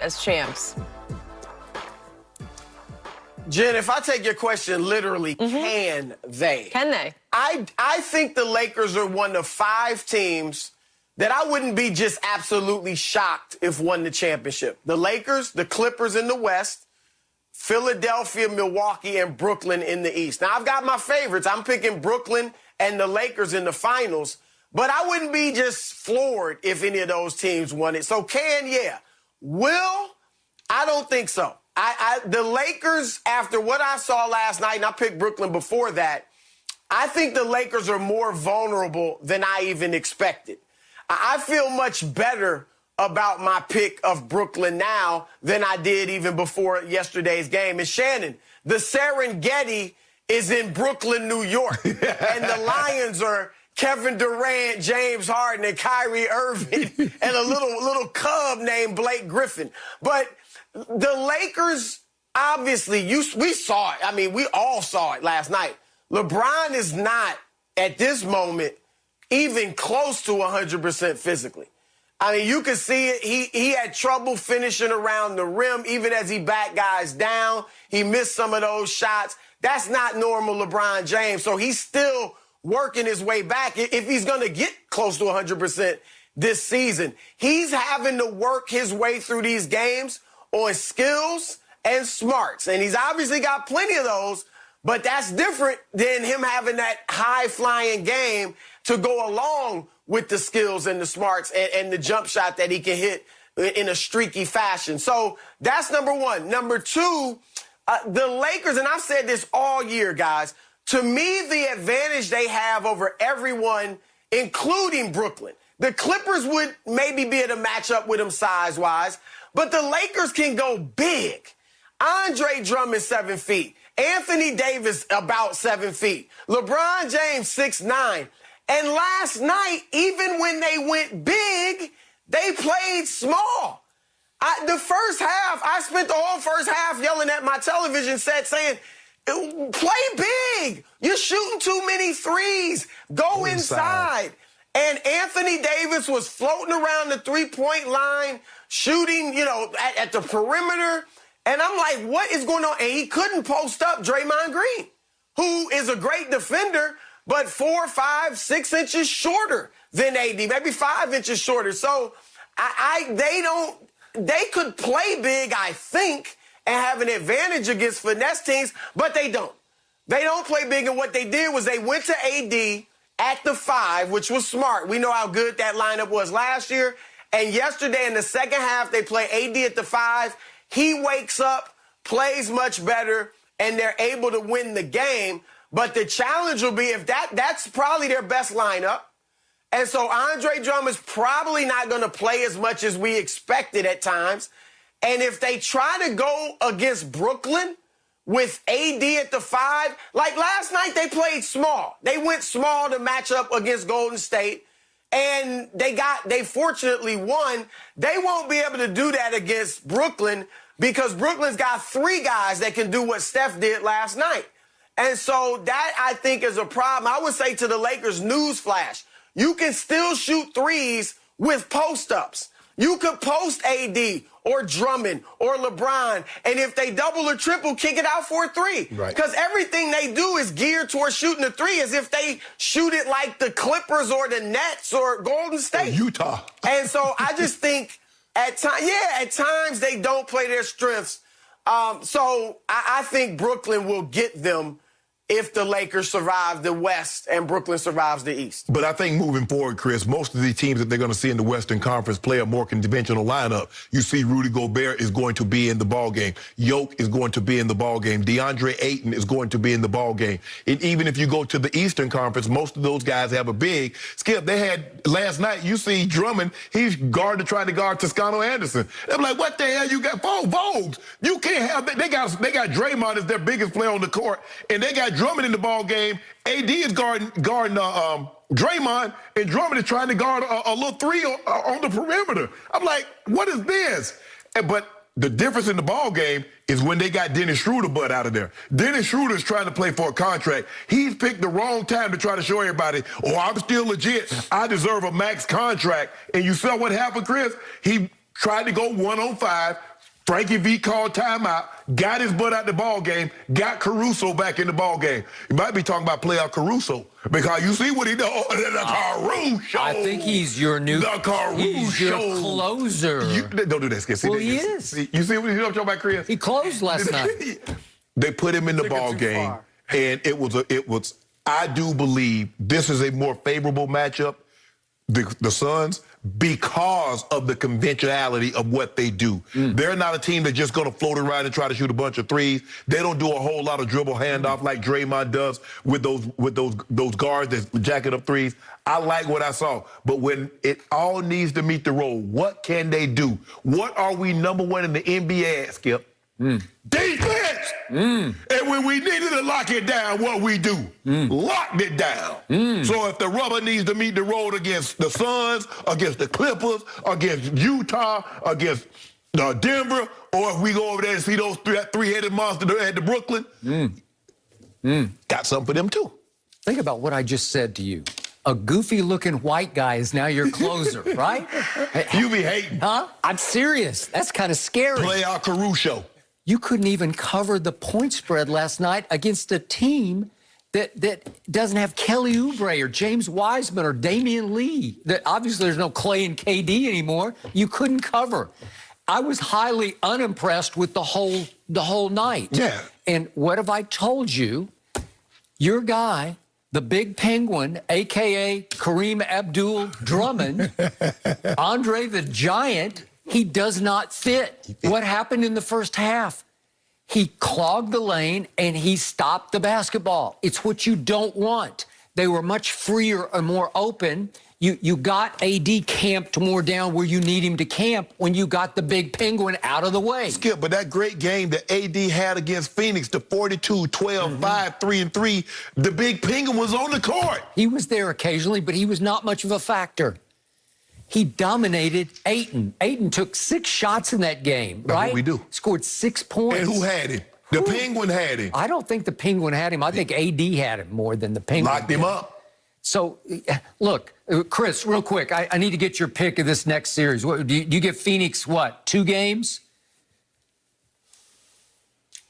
as champs? Jen, if I take your question literally, can they? Can they? I think the Lakers are one of 5 teams that I wouldn't be just absolutely shocked if won the championship. The Lakers, the Clippers in the West, Philadelphia, Milwaukee, and Brooklyn in the East. Now, I've got my favorites. I'm picking Brooklyn and the Lakers in the finals, but I wouldn't be just floored if any of those teams won it. So yeah. Will? I don't think so. The Lakers, after what I saw last night, and I picked Brooklyn before that, I think the Lakers are more vulnerable than I even expected. I feel much better about my pick of Brooklyn now than I did even before yesterday's game. And Shannon, the Serengeti is in Brooklyn, New York. And the Lions are Kevin Durant, James Harden, and Kyrie Irving, and a little cub named Blake Griffin. But the Lakers, obviously, we saw it. I mean, we all saw it last night. LeBron is not, at this moment, even close to 100% physically. I mean, you can see it. He had trouble finishing around the rim, even as he backed guys down. He missed some of those shots. That's not normal LeBron James. So he's still working his way back. If he's going to get close to 100% this season, he's having to work his way through these games on skills and smarts. And he's obviously got plenty of those, but that's different than him having that high-flying game to go along with the skills and the smarts and the jump shot that he can hit in a streaky fashion. So that's number one. Number two, the Lakers, and I've said this all year, guys, to me, the advantage they have over everyone, including Brooklyn. The Clippers would maybe be able to match up with them size-wise, but the Lakers can go big. Andre Drummond, 7 feet. Anthony Davis, about 7 feet. LeBron James, 6'9". And last night, even when they went big, they played small. The first half, I spent the whole first half yelling at my television set saying, play big. You're shooting too many threes. Go inside. And Anthony Davis was floating around the three-point line, shooting, at the perimeter. And I'm like, what is going on? And he couldn't post up Draymond Green, who is a great defender, but 4, 5, 6 inches shorter than AD, maybe 5 inches shorter. So they could play big, I think, and have an advantage against finesse teams, but they don't. They don't play big, and what they did was they went to AD at the 5, which was smart. We know how good that lineup was last year. And yesterday in the second half, they play AD at the 5. He wakes up, plays much better, and they're able to win the game. But the challenge will be if that's probably their best lineup. And so Andre Drummond's probably not going to play as much as we expected at times. And if they try to go against Brooklyn with AD at the 5, like last night they played small. They went small to match up against Golden State. And they fortunately won. They won't be able to do that against Brooklyn because Brooklyn's got 3 guys that can do what Steph did last night. And so that, I think, is a problem. I would say to the Lakers, newsflash, you can still shoot threes with post-ups. You could post AD or Drummond or LeBron, and if they double or triple, kick it out for a 3. Right. Because everything they do is geared towards shooting a 3 as if they shoot it like the Clippers or the Nets or Golden State. Utah. And so I just think at times they don't play their strengths. So I think Brooklyn will get them if the Lakers survive the West and Brooklyn survives the East. But I think moving forward, Chris, most of the teams that they're going to see in the Western Conference play a more conventional lineup. You see Rudy Gobert is going to be in the ballgame. Yoke is going to be in the ballgame. DeAndre Ayton is going to be in the ballgame. And even if you go to the Eastern Conference, most of those guys have a big. Skip, they had last night, you see Drummond, he's trying to guard Toscano Anderson. I'm like, what the hell you got? Vogues. You can't have that. They got Draymond as their biggest player on the court, and they got Drummond in the ball game. AD is guarding Draymond, and Drummond is trying to guard a little 3 on the perimeter. I'm like, what is this? But the difference in the ball game is when they got Dennis Schroeder butt out of there. Dennis Schroeder is trying to play for a contract. He's picked the wrong time to try to show everybody, oh, I'm still legit. I deserve a max contract. And you saw what happened, Chris? He tried to go 1-on-5, Frankie V called timeout, got his butt out the ball game, got Caruso back in the ball game. You might be talking about playoff Caruso because you see what he done. The Caruso. I think he's your new. The Caruso. He's your closer. Don't do that, Skip. Well, he is. You see what he's talking about, Chris? He closed last night. They put him in the ball game, and it was. I do believe this is a more favorable matchup, the Suns, because of the conventionality of what they do. They're not a team that's just going to float around and try to shoot a bunch of threes. They don't do a whole lot of dribble handoff like Draymond does with those guards that jacket up threes. I like what I saw. But when it all needs to meet the role, what can they do? What are we number one in the NBA at, Skip? Defense! And when we needed to lock it down, what we do? Locked it down. So if the rubber needs to meet the road against the Suns, against the Clippers, against Utah, against Denver, or if we go over there and see those three-headed monster at the Brooklyn, got something for them too. Think about what I just said to you. A goofy-looking white guy is now your closer, right? You be hating. Huh? I'm serious. That's kind of scary. Play out Caruso. You couldn't even cover the point spread last night against a team that doesn't have Kelly Oubre or James Wiseman or Damian Lee. That obviously there's no Clay and KD anymore. You couldn't cover. I was highly unimpressed with the whole night. Yeah. And what have I told you? Your guy, the big penguin, a.k.a. Kareem Abdul-Drummond, Andre the Giant, he does not fit. What happened in the first half? He clogged the lane and he stopped the basketball. It's what you don't want. They were much freer and more open. You got AD camped more down where you need him to camp when you got the big penguin out of the way. Skip, but that great game that AD had against Phoenix, the 42, 12, 5, 3, and 3, the big penguin was on the court. He was there occasionally, but he was not much of a factor. He dominated Ayton. Ayton took 6 shots in that game, right? What we do. Scored 6 points. And who had him? The Penguin had him. I don't think the Penguin had him. I think AD had him more than the Penguin. Locked him up. So, look, Chris, real quick, I need to get your pick of this next series. What, do you give Phoenix, what, 2 games?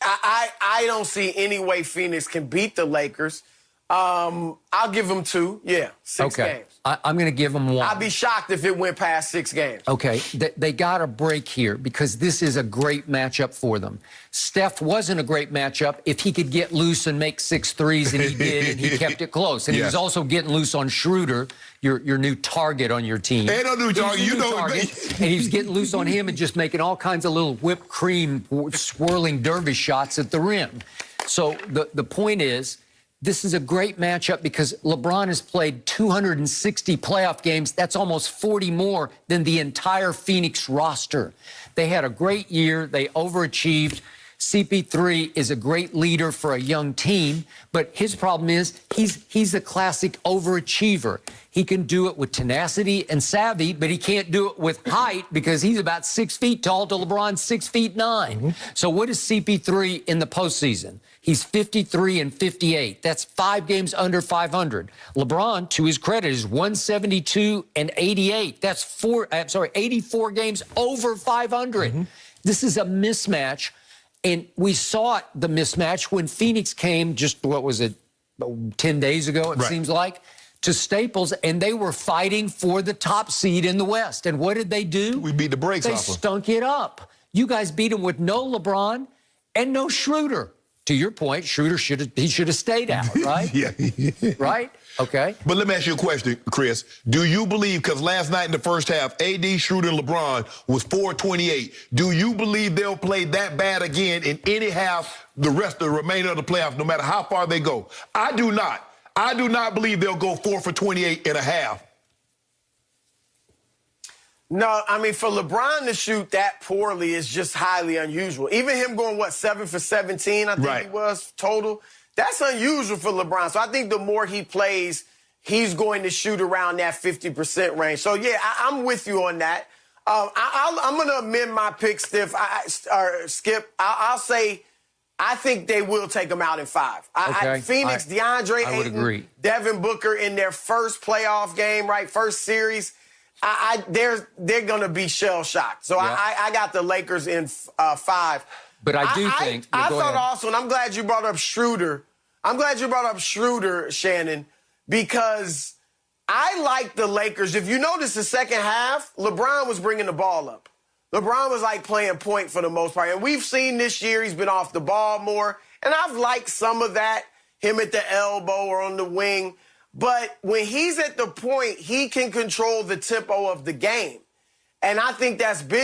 I don't see any way Phoenix can beat the Lakers. I'll give them 2. Yeah, 6 games. I'm going to give them 1. I'd be shocked if it went past 6 games. Okay, they got a break here because this is a great matchup for them. Steph wasn't a great matchup if he could get loose and make 6 threes, and he did, and he kept it close. And he was also getting loose on Schroeder, your new target on your team. They don't do target, you know. Target, and he was getting loose on him and just making all kinds of little whipped cream swirling dervish shots at the rim. So the point is, this is a great matchup because LeBron has played 260 playoff games. That's almost 40 more than the entire Phoenix roster. They had a great year. They overachieved. CP3 is a great leader for a young team, but his problem is he's a classic overachiever. He can do it with tenacity and savvy, but he can't do it with height because he's about 6 feet tall to LeBron's 6'9". So what is CP3 in the postseason? He's 53 and 58. That's 5 games under 500. LeBron, to his credit, is 172 and 88. That's 84 games over 500. This is a mismatch. And we saw the mismatch when Phoenix came just, 10 days ago, it seems like, to Staples, and they were fighting for the top seed in the West. And what did they do? We beat the brakes off them. They stunk it up. You guys beat them with no LeBron and no Schroeder. To your point, Schroeder should have stayed out, right? Yeah. Right? Okay. But let me ask you a question, Chris. Do you believe, because last night in the first half, AD, Schroeder, and LeBron was 428. Do you believe they'll play that bad again in any half the remainder of the playoffs, no matter how far they go? I do not. I do not believe they'll go 4 for 28 in a half. No, I mean, for LeBron to shoot that poorly is just highly unusual. Even him going, 7 for 17, I think he was total. That's unusual for LeBron. So I think the more he plays, he's going to shoot around that 50% range. So, yeah, I'm with you on that. I'm going to amend my pick, Skip. I'll say I think they will take him out in 5. Phoenix, DeAndre Ayton, agree. Devin Booker in their first playoff game, first series. they're going to be shell shocked. So Yeah. I got the Lakers in 5. But I do think. I go thought ahead. also, and I'm glad you brought up Schroeder. I'm glad you brought up Schroeder, Shannon, because I like the Lakers. If you notice the second half, LeBron was bringing the ball up. LeBron was like playing point for the most part. And we've seen this year he's been off the ball more. And I've liked some of that, him at the elbow or on the wing. But when he's at the point, he can control the tempo of the game. And I think that's big.